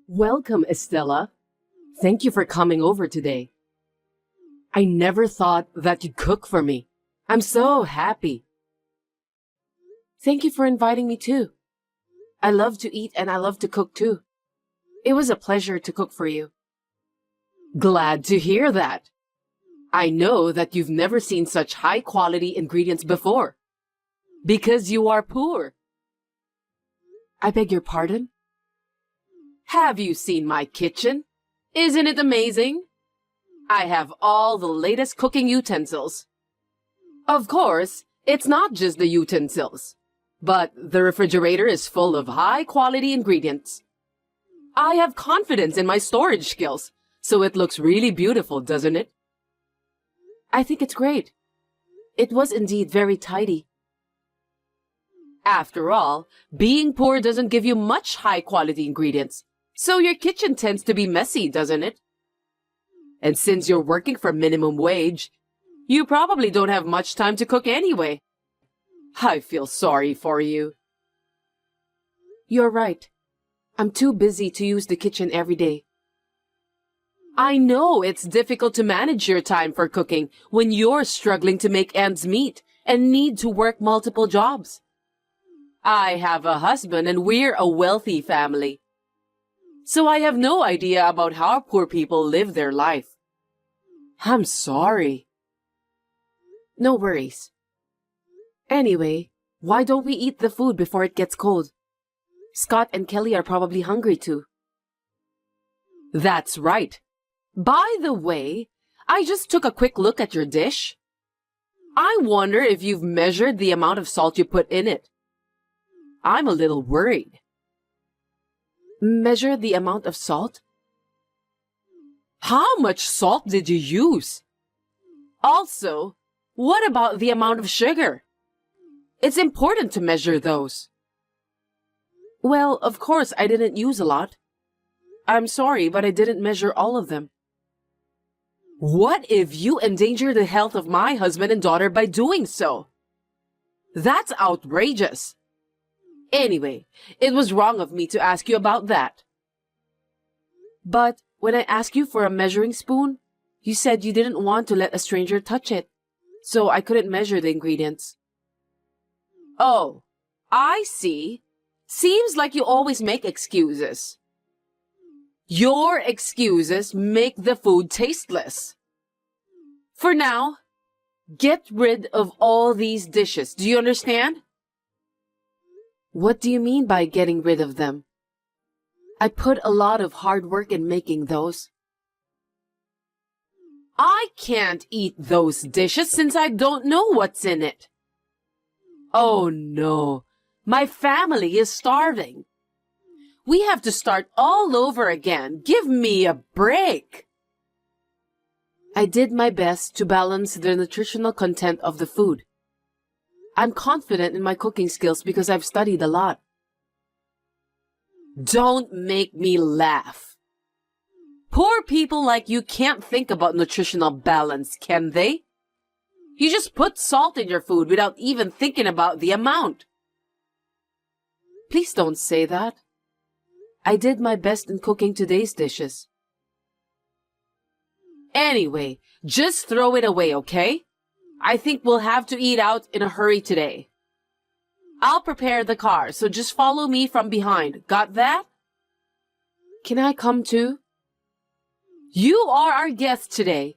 Welcome, Estella. Thank you for coming over today. I never thought that you'd cook for me. I'm so happy. Thank you for inviting me too. I love to eat and I love to cook too. It was a pleasure to cook for you. Glad to hear that. I know that you've never seen such high-quality ingredients before. Because you are poor. I beg your pardon? Have you seen my kitchen? Isn't it amazing? I have all the latest cooking utensils. Of course, it's not just the utensils, but the refrigerator is full of high-quality ingredients. I have confidence in my storage skills, so it looks really beautiful, doesn't it? I think it's great. It was indeed very tidy. After all, being poor doesn't give you much high-quality ingredients, so your kitchen tends to be messy, doesn't it? And since you're working for minimum wage, you probably don't have much time to cook anyway. I feel sorry for you. You're right. I'm too busy to use the kitchen every day. I know it's difficult to manage your time for cooking when you're struggling to make ends meet and need to work multiple jobs. I have a husband and we're a wealthy family. So I have no idea about how poor people live their life. I'm sorry. No worries. Anyway, why don't we eat the food before it gets cold? Scott and Kelly are probably hungry too. That's right. By the way, I just took a quick look at your dish. I wonder if you've measured the amount of salt you put in it. I'm a little worried. Measure the amount of salt? How much salt did you use? Also, what about the amount of sugar? It's important to measure those. Well, of course I didn't use a lot. I'm sorry, but I didn't measure all of them. What if you endanger the health of my husband and daughter by doing so? That's outrageous. Anyway, it was wrong of me to ask you about that. But when I asked you for a measuring spoon, you said you didn't want to let a stranger touch it, so I couldn't measure the ingredients. Oh, I see. Seems like you always make excuses. Your excuses make the food tasteless. For now, get rid of all these dishes. Do you understand? What do you mean by getting rid of them? I put a lot of hard work in making those. I can't eat those dishes since I don't know what's in it. Oh no, my family is starving. We have to start all over again. Give me a break. I did my best to balance the nutritional content of the food. I'm confident in my cooking skills because I've studied a lot. Don't make me laugh. Poor people like you can't think about nutritional balance, can they? You just put salt in your food without even thinking about the amount. Please don't say that. I did my best in cooking today's dishes. Anyway, just throw it away, okay? I think we'll have to eat out in a hurry today. I'll prepare the car, so just follow me from behind. Got that? Can I come too? You are our guest today.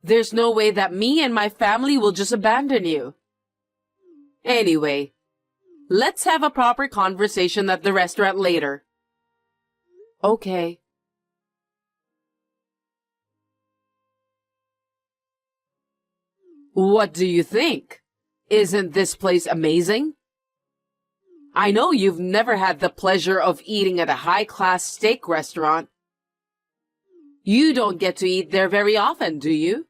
There's no way that me and my family will just abandon you. Anyway, let's have a proper conversation at the restaurant later. Okay. What do you think? Isn't this place amazing? I know you've never had the pleasure of eating at a high-class steak restaurant. You don't get to eat there very often, do you?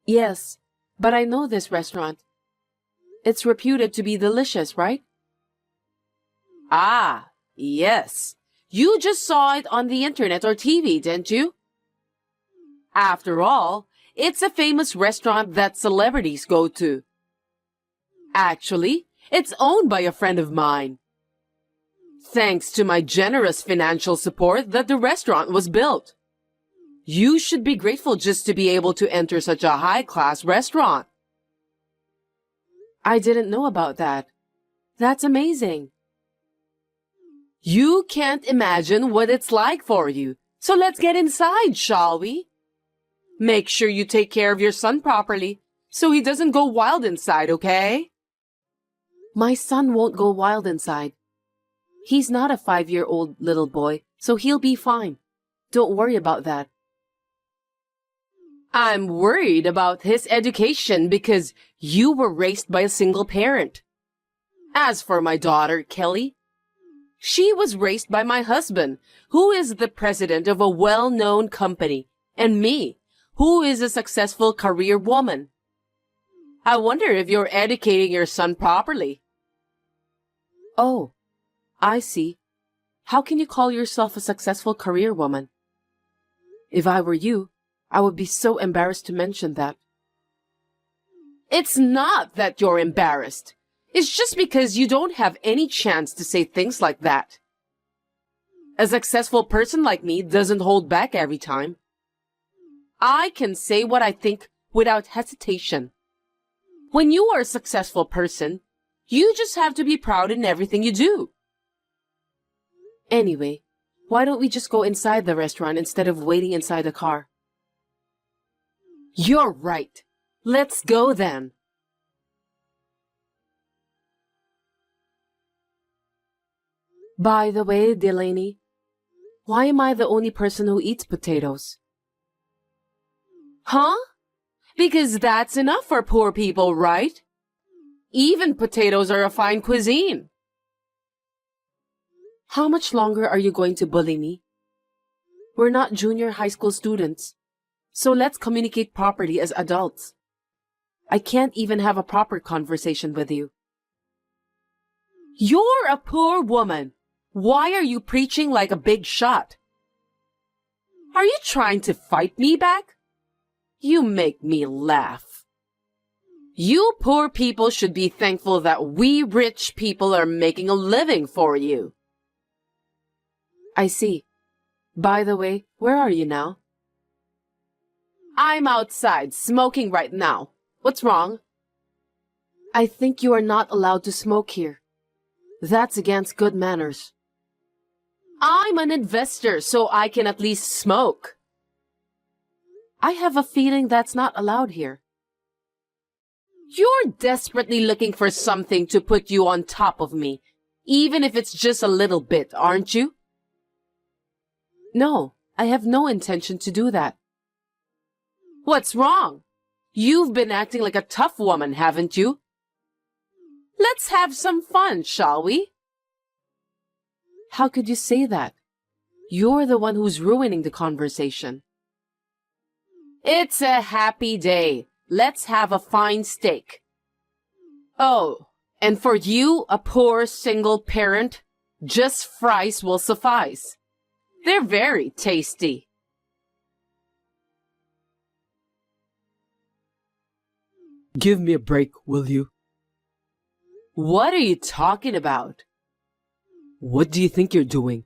Yes, but I know this restaurant. It's reputed to be delicious, right? Ah, yes. You just saw it on the internet or TV, didn't you? After all, it's a famous restaurant that celebrities go to. Actually, it's owned by a friend of mine. thanks to my generous financial support that the restaurant was built. You should be grateful just to be able to enter such a high-class restaurant. I didn't know about that. That's amazing. You can't imagine what it's like for you. So let's get inside, shall we? Make sure you take care of your son properly so he doesn't go wild inside, okay? My son won't go wild inside. He's not a 5-year-old little boy, so he'll be fine. Don't worry about that. I'm worried about his education because you were raised by a single parent. As for my daughter, Kelly, she was raised by my husband, who is the president of a well-known company, and me, who is a successful career woman. I wonder if you're educating your son properly. Oh, I see. How can you call yourself a successful career woman? If I were you, I would be so embarrassed to mention that. It's not that you're embarrassed. It's just because you don't have any chance to say things like that. A successful person like me doesn't hold back every time. I can say what I think without hesitation. When you are a successful person, you just have to be proud in everything you do. Anyway, why don't we just go inside the restaurant instead of waiting inside the car? You're right. Let's go then. By the way, Delaney, why am I the only person who eats potatoes? Huh? Because that's enough for poor people, right? Even potatoes are a fine cuisine. How much longer are you going to bully me? We're not junior high school students, so let's communicate properly as adults. I can't even have a proper conversation with you. You're a poor woman. Why are you preaching like a big shot? Are you trying to fight me back? You make me laugh. You poor people should be thankful that we rich people are making a living for you. I see. By the way, where are you now? I'm outside, smoking right now. What's wrong? I think you are not allowed to smoke here. That's against good manners. I'm an investor, so I can at least smoke. I have a feeling that's not allowed here. You're desperately looking for something to put you on top of me, even if it's just a little bit, aren't you? No, I have no intention to do that. What's wrong? You've been acting like a tough woman, haven't you? Let's have some fun, shall we? How could you say that? You're the one who's ruining the conversation. It's a happy day. Let's have a fine steak. Oh, and for you, a poor single parent, just fries will suffice. They're very tasty. Give me a break, will you? What are you talking about? What do you think you're doing?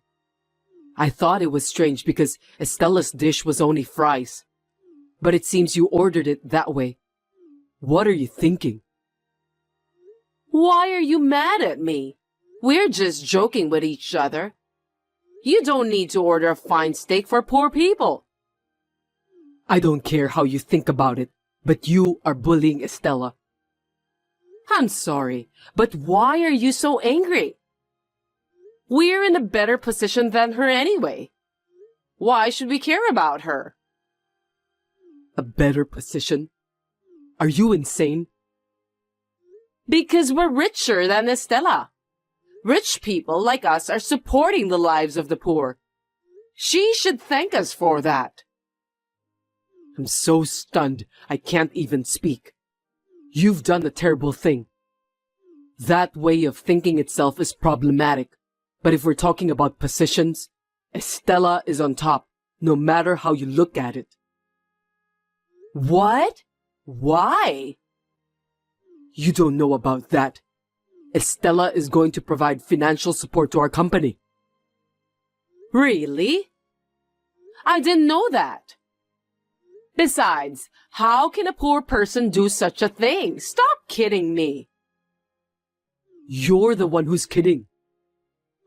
I thought it was strange because Estella's dish was only fries. But it seems you ordered it that way. What are you thinking? Why are you mad at me? We're just joking with each other. You don't need to order a fine steak for poor people. I don't care how you think about it, but you are bullying Estella. I'm sorry, but why are you so angry? We're in a better position than her anyway. Why should we care about her? A better position? Are you insane? Because we're richer than Estella. Rich people like us are supporting the lives of the poor. She should thank us for that. I'm so stunned I can't even speak. You've done a terrible thing. That way of thinking itself is problematic. But if we're talking about positions, Estella is on top, no matter how you look at it. What? Why? You don't know about that. Estella is going to provide financial support to our company. Really? I didn't know that. Besides, how can a poor person do such a thing? Stop kidding me. You're the one who's kidding.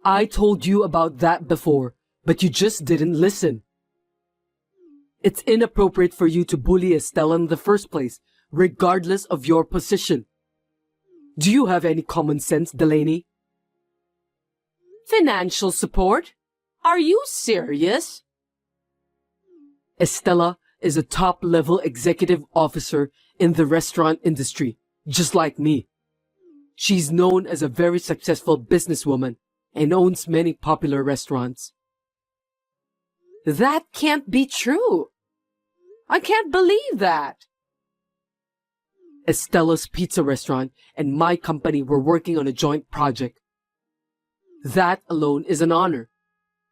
I told you about that before, but you just didn't listen. It's inappropriate for you to bully Estella in the first place, regardless of your position. Do you have any common sense, Delaney? Financial support? Are you serious? Estella is a top-level executive officer in the restaurant industry, just like me. She's known as a very successful businesswoman and owns many popular restaurants. That can't be true. I can't believe that. Estella's Pizza Restaurant and my company were working on a joint project. That alone is an honor.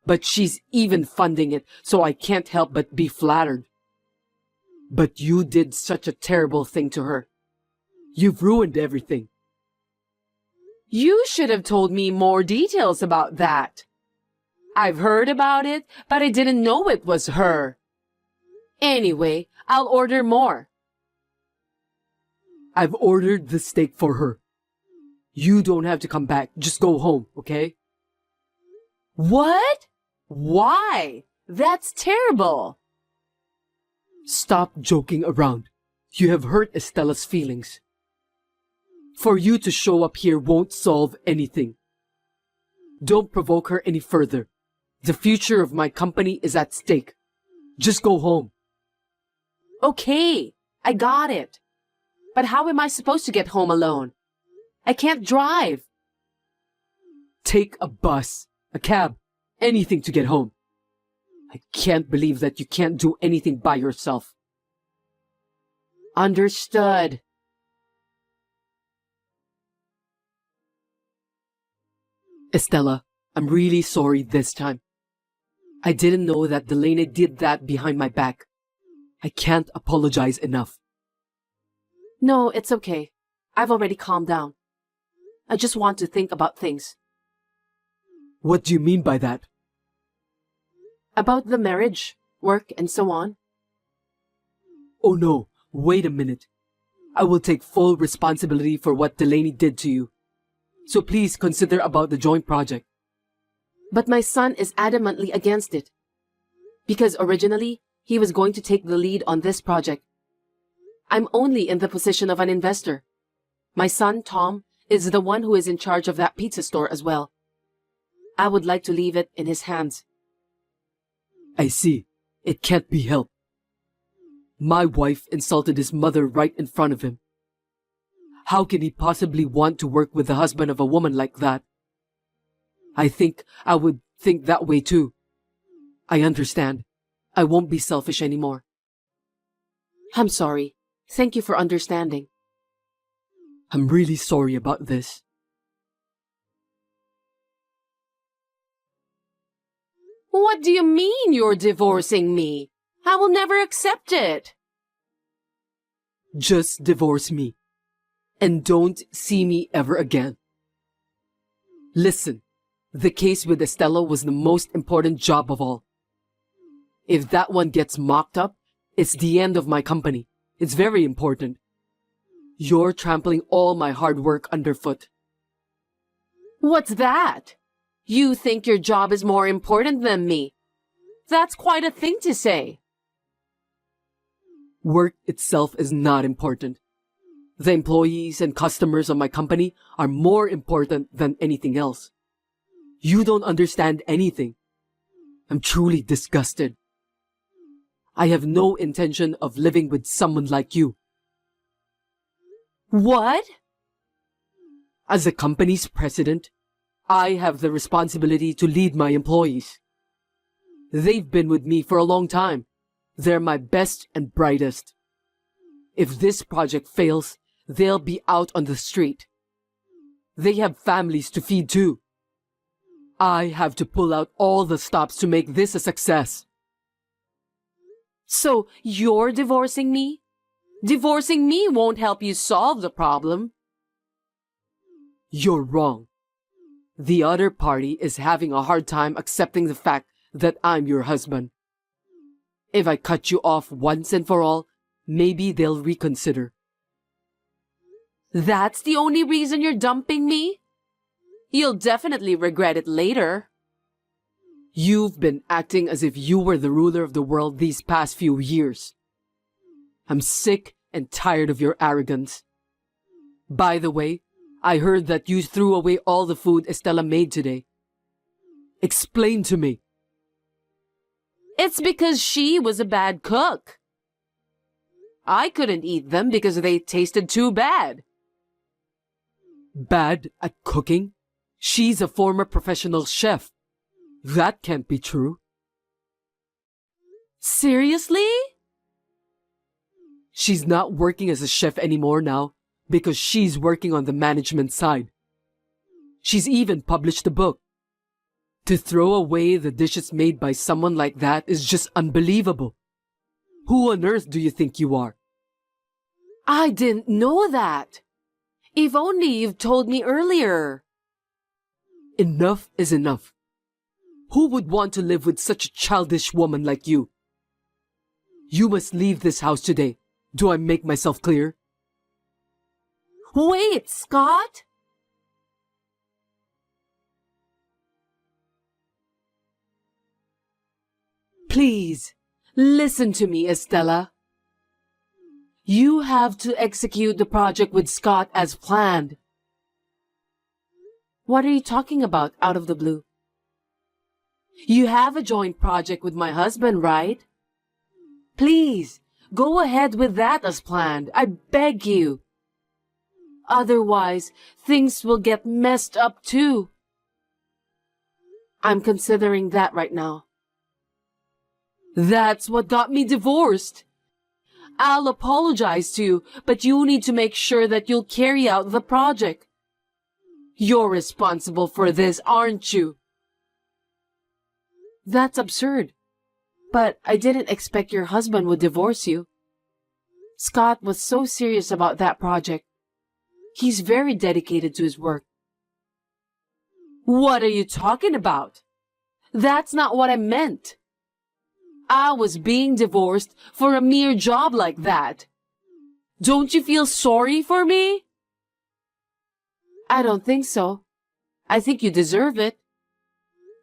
But she's even funding it, so I can't help but be flattered. But you did such a terrible thing to her. You've ruined everything. You should have told me more details about that. I've heard about it, but I didn't know it was her. Anyway, I'll order more. I've ordered the steak for her. You don't have to come back. Just go home, okay? What? Why? That's terrible. Stop joking around. You have hurt Estella's feelings. For you to show up here won't solve anything. Don't provoke her any further. The future of my company is at stake. Just go home. Okay, I got it. But how am I supposed to get home alone? I can't drive. Take a bus, a cab, anything to get home. I can't believe that you can't do anything by yourself. Understood. Estella, I'm really sorry this time. I didn't know that Delaney did that behind my back. I can't apologize enough. No, it's okay. I've already calmed down. I just want to think about things. What do you mean by that? About the marriage, work, and so on. Oh no, wait a minute. I will take full responsibility for what Delaney did to you. So please consider about the joint project. But my son is adamantly against it. Because originally, he was going to take the lead on this project. I'm only in the position of an investor. My son, Tom, is the one who is in charge of that pizza store as well. I would like to leave it in his hands. I see. It can't be helped. My wife insulted his mother right in front of him. How can he possibly want to work with the husband of a woman like that? I think I would think that way too. I understand. I won't be selfish anymore. I'm sorry. Thank you for understanding. I'm really sorry about this. What do you mean you're divorcing me? I will never accept it. Just divorce me. And don't see me ever again. Listen, the case with Estella was the most important job of all. If that one gets mocked up, it's the end of my company. It's very important. You're trampling all my hard work underfoot. What's that? You think your job is more important than me? That's quite a thing to say. Work itself is not important. The employees and customers of my company are more important than anything else. You don't understand anything. I'm truly disgusted. I have no intention of living with someone like you. What? As the company's president, I have the responsibility to lead my employees. They've been with me for a long time. They're my best and brightest. If this project fails, they'll be out on the street. They have families to feed too. I have to pull out all the stops to make this a success. So you're divorcing me? Divorcing me won't help you solve the problem. You're wrong. The other party is having a hard time accepting the fact that I'm your husband. If I cut you off once and for all, maybe they'll reconsider. That's the only reason you're dumping me? You'll definitely regret it later. You've been acting as if you were the ruler of the world these past few years. I'm sick and tired of your arrogance. By the way, I heard that you threw away all the food Estella made today. Explain to me. It's because she was a bad cook. I couldn't eat them because they tasted too bad. Bad at cooking? She's a former professional chef. That can't be true. Seriously? She's not working as a chef anymore now because she's working on the management side. She's even published a book. To throw away the dishes made by someone like that is just unbelievable. Who on earth do you think you are? I didn't know that. If only you've told me earlier. Enough is enough. Who would want to live with such a childish woman like you? You must leave this house today. Do I make myself clear? Wait, Scott! Please, listen to me, Estella. You have to execute the project with Scott as planned. What are you talking about out of the blue? You have a joint project with my husband, right? Please, go ahead with that as planned. I beg you. Otherwise, things will get messed up too. I'm considering that right now. That's what got me divorced. I'll apologize to you, but you need to make sure that you'll carry out the project. You're responsible for this, aren't you? That's absurd. But I didn't expect your husband would divorce you. Scott was so serious about that project. He's very dedicated to his work. What are you talking about? That's not what I meant. I was being divorced for a mere job like that. Don't you feel sorry for me? I don't think so. I think you deserve it.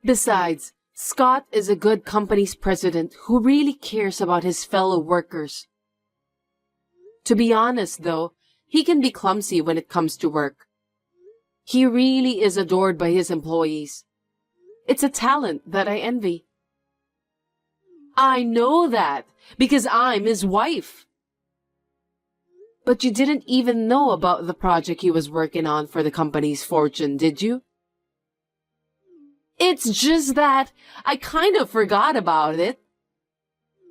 Besides, Scott is a good company's president who really cares about his fellow workers. To be honest, though, he can be clumsy when it comes to work. He really is adored by his employees. It's a talent that I envy. I know that because I'm his wife. But you didn't even know about the project he was working on for the company's fortune, did you? It's just that I kind of forgot about it.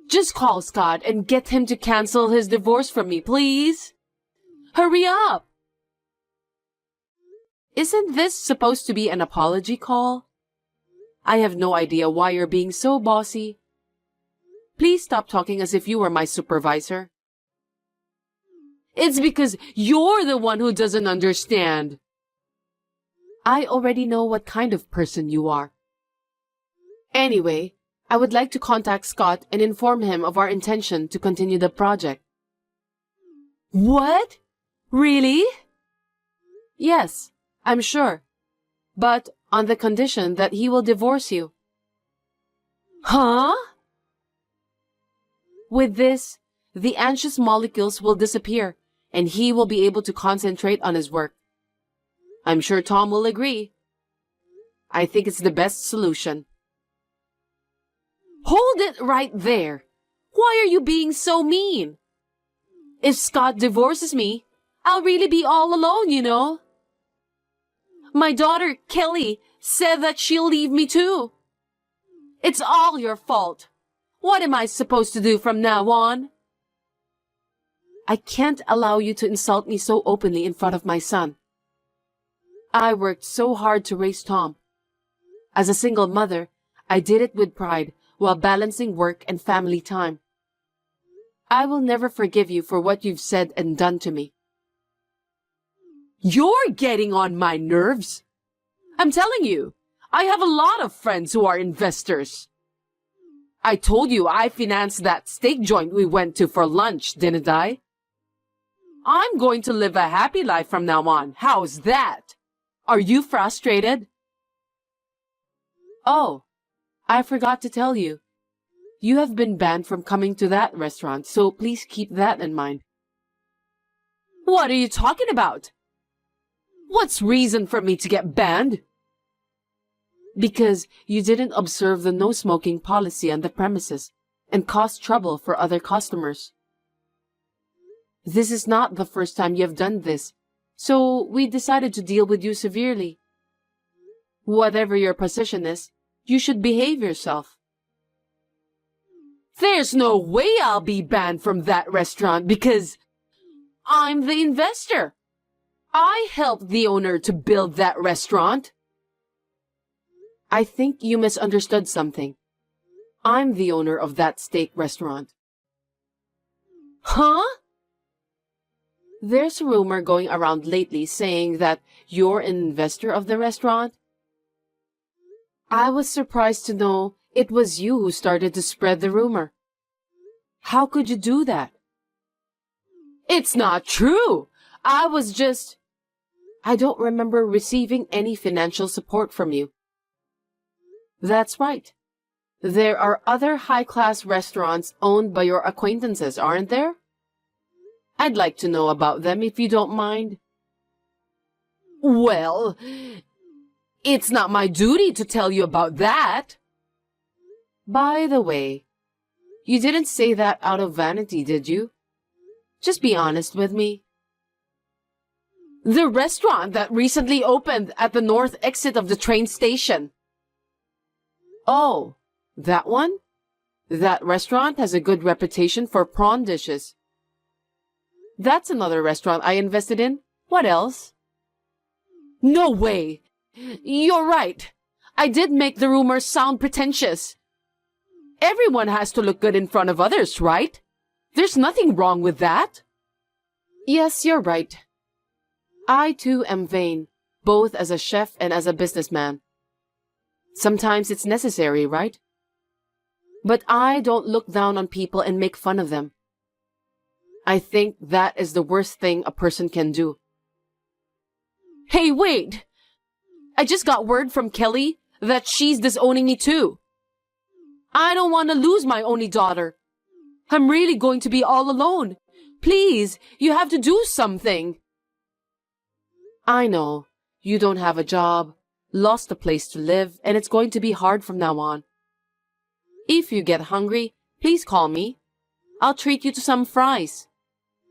Just call Scott and get him to cancel his divorce from me, please. Hurry up! Isn't this supposed to be an apology call? I have no idea why you're being so bossy. Please stop talking as if you were my supervisor. It's because you're the one who doesn't understand. I already know what kind of person you are. Anyway, I would like to contact Scott and inform him of our intention to continue the project. What? Really? Yes, I'm sure. But on the condition that he will divorce you. Huh? With this, the anxious molecules will disappear, and he will be able to concentrate on his work. I'm sure Tom will agree. I think it's the best solution. Hold it right there! Why are you being so mean? If Scott divorces me, I'll really be all alone, you know. My daughter, Kelly, said that she'll leave me too. It's all your fault. What am I supposed to do from now on? I can't allow you to insult me so openly in front of my son. I worked so hard to raise Tom. As a single mother, I did it with pride while balancing work and family time. I will never forgive you for what you've said and done to me. You're getting on my nerves. I'm telling you, I have a lot of friends who are investors. I told you I financed that steak joint we went to for lunch, didn't I? I'm going to live a happy life from now on. How's that? Are you frustrated? Oh, I forgot to tell you. You have been banned from coming to that restaurant, so please keep that in mind. What are you talking about? What's reason for me to get banned? Because you didn't observe the no smoking policy on the premises and caused trouble for other customers. This is not the first time you have done this, so we decided to deal with you severely. Whatever your position is, you should behave yourself. There's no way I'll be banned from that restaurant because I'm the investor. I helped the owner to build that restaurant. I think you misunderstood something. I'm the owner of that steak restaurant. Huh? There's a rumor going around lately saying that you're an investor of the restaurant. I was surprised to know it was you who started to spread the rumor. How could you do that? It's not true. I don't remember receiving any financial support from you. That's right. There are other high-class restaurants owned by your acquaintances, aren't there? I'd like to know about them if you don't mind. Well, it's not my duty to tell you about that. By the way, you didn't say that out of vanity, did you? Just be honest with me. The restaurant that recently opened at the north exit of the train station. Oh, that one? That restaurant has a good reputation for prawn dishes. That's another restaurant I invested in. What else? No way! You're right. I did make the rumors sound pretentious. Everyone has to look good in front of others, right? There's nothing wrong with that. Yes, you're right. I too am vain, both as a chef and as a businessman. Sometimes it's necessary, right? But I don't look down on people and make fun of them. I think that is the worst thing a person can do. Hey, wait! I just got word from Kelly that she's disowning me too. I don't want to lose my only daughter. I'm really going to be all alone. Please, you have to do something. I know. You don't have a job, lost a place to live, and it's going to be hard from now on. If you get hungry, please call me. I'll treat you to some fries.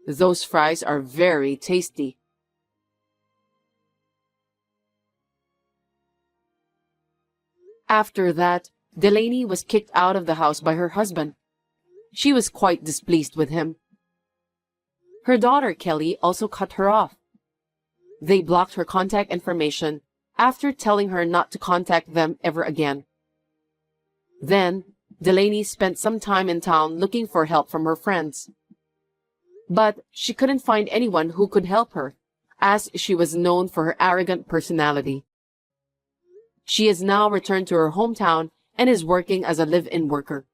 Those fries are very tasty. After that, Delaney was kicked out of the house by her husband. She was quite displeased with him. Her daughter, Kelly, also cut her off. They blocked her contact information after telling her not to contact them ever again. Then, Delaney spent some time in town looking for help from her friends. But she couldn't find anyone who could help her, as she was known for her arrogant personality. She has now returned to her hometown and is working as a live-in worker.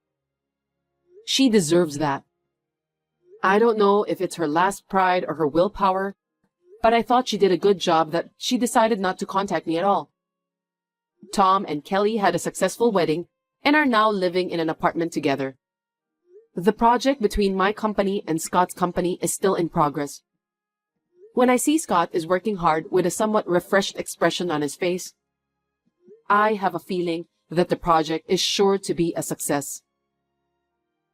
She deserves that. I don't know if it's her last pride or her willpower, but I thought she did a good job that she decided not to contact me at all. Tom and Kelly had a successful wedding and are now living in an apartment together. The project between my company and Scott's company is still in progress. When I see Scott is working hard with a somewhat refreshed expression on his face, I have a feeling that the project is sure to be a success.